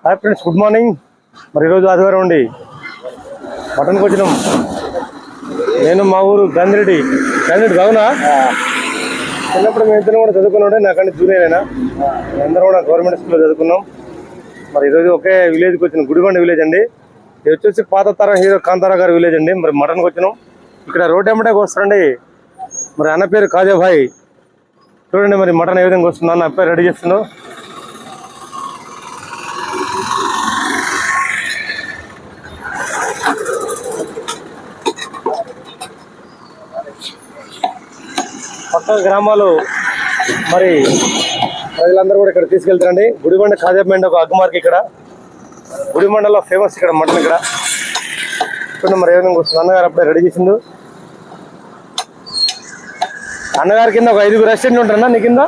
Hi friends, good morning. మరి ఈరోజు ఆదివారం ఉండి మటన్కి వచ్చినాం. నేను మా ఊరు గందిరెడ్డి బాగున్నా. చిన్నప్పుడు మేము ఇద్దరు కూడా చదువుకున్నాడే, నాకంటే జూనియర్ అయినా. అందరం కూడా గవర్నమెంట్ స్కూల్లో చదువుకున్నాం. మరి ఈరోజు ఒకే విలేజ్కి వచ్చిన, గుడిబండ విలేజ్ అండి. ఇది వచ్చేసి పాత తరం హీరో కాంతారా గారి విలేజ్ అండి. మరి మటన్కి వచ్చినాం. ఇక్కడ రోడ్ ఎమ్మటే వస్తారండి. మరి అన్న పేరు కాజాభాయ్. చూడండి మరి మటన్ ఏ విధంగా వస్తుందో అన్న పేరు రెడీ చేస్తున్నావు. పక్క గ్రామాలు మరి ప్రజలందరూ కూడా ఇక్కడ తీసుకెళ్తారండి. గుడిబండ కాజాబండ ఒక అగ్మార్క్. ఇక్కడ గుడిబండలో ఫేమస్ ఇక్కడ మటన్. ఇక్కడ చూడండి మరి ఏ విధంగా వస్తుంది. అన్నగారు అప్పుడే రెడీ చేసిండు. అన్నగారి కింద ఒక 5 రెస్టారెంట్లు ఉంటారన్నా నీ కింద.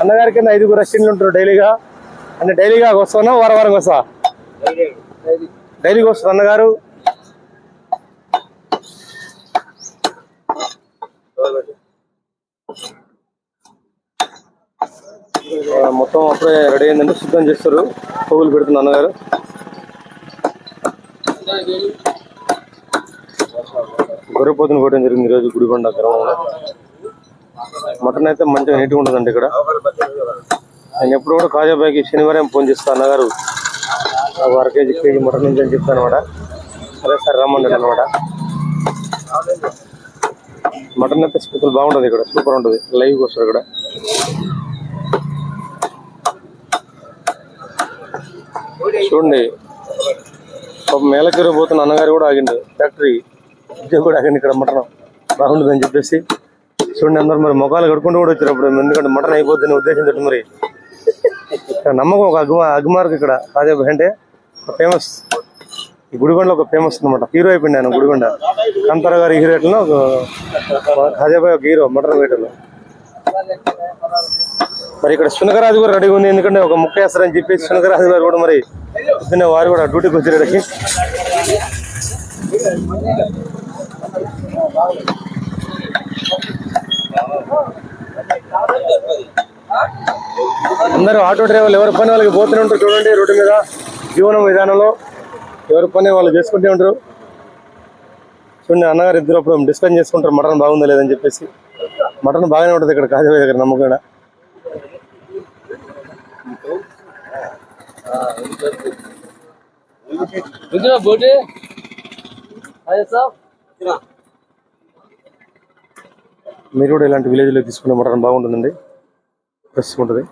అన్నగారి కింద 5 రెస్టారెంట్లు ఉంటారు డైలీగా. అంటే డైలీగా వస్తానా వారం వస్తా? డైలీగా వస్తుంది అన్నగారు. మొత్తం అప్పుడే రెడీ అయిందంటే సిద్ధం చేస్తారు. పువ్వులు పెడుతున్న అన్నగారు. గొర్రెపోతుని కొట్టడం జరిగింది ఈరోజు గుడిబండ గ్రామంలో. మటన్ అయితే మంచిగా నీట్గా ఉంటుందండి ఇక్కడ. నేను ఎప్పుడు కూడా కాజాబాయికి శనివారం ఫోన్ చేస్తాను. అన్నగారు నాకు 1/2 కేజీ మటన్ నుంచి అని చెప్తాను అనమాట. సరే సార్ రమ్మండి అనమాట. మటన్ అయితే స్పెషల్ బాగుంటుంది ఇక్కడ, సూపర్ ఉంటుంది. లైవ్కి వస్తారు ఇక్కడ. చూడండి మేళకీర పోతున్న అన్నగారు కూడా ఆగిండు. ఫ్యాక్టరీ ఉద్యోగం కూడా ఆగింది ఇక్కడ. మటన్ బాగుంటుంది అని చెప్పేసి చూడండి. అందరూ మరి ముఖాలు కడుక్కుంటూ కూడా వచ్చారు అప్పుడు. ఎందుకంటే మటన్ అయిపోతుంది ఉద్దేశంతో మరి నమ్మకం. ఒక అగ్మార్క్ ఇక్కడ కాజాబాయ్ అంటే ఫేమస్. ఈ గుడిబండలో ఒక ఫేమస్ అనమాట. హీరో అయిపోయింది ఆయన గుడిబండ. కాంతారా గారి హీరోలో కాజాబాయ్ ఒక హీరో మటన్ వేటలో. మరి ఇక్కడ సునకరాజు కూడా రెడీగా ఉంది. ఎందుకంటే ఒక ముక్క వేస్తారని చెప్పేసి సునకరాజు గారు కూడా మరి పొద్దున్నే వారు కూడా డ్యూటీకి వచ్చారు ఇక్కడికి. అందరూ ఆటో డ్రైవర్లు ఎవరి పని వాళ్ళకి పోతూనే ఉంటారు. చూడండి రోడ్డు మీద జీవనం విధానంలో ఎవరి పని వాళ్ళు చేసుకుంటూ ఉంటారు. చూడండి అన్నగారు ఇద్దరు అప్పుడు డిస్కస్ చేసుకుంటారు మటన్ బాగుందా లేదని చెప్పేసి. మటన్ బాగానే ఉంటుంది ఇక్కడ కాజాబాయ్ దగ్గర నమ్మకం. మీరు కూడా ఇలాంటి విలేజ్లో తీసుకునే మటన్ బాగుంటుందండి, ఫ్రెష్గా ఉంటుంది.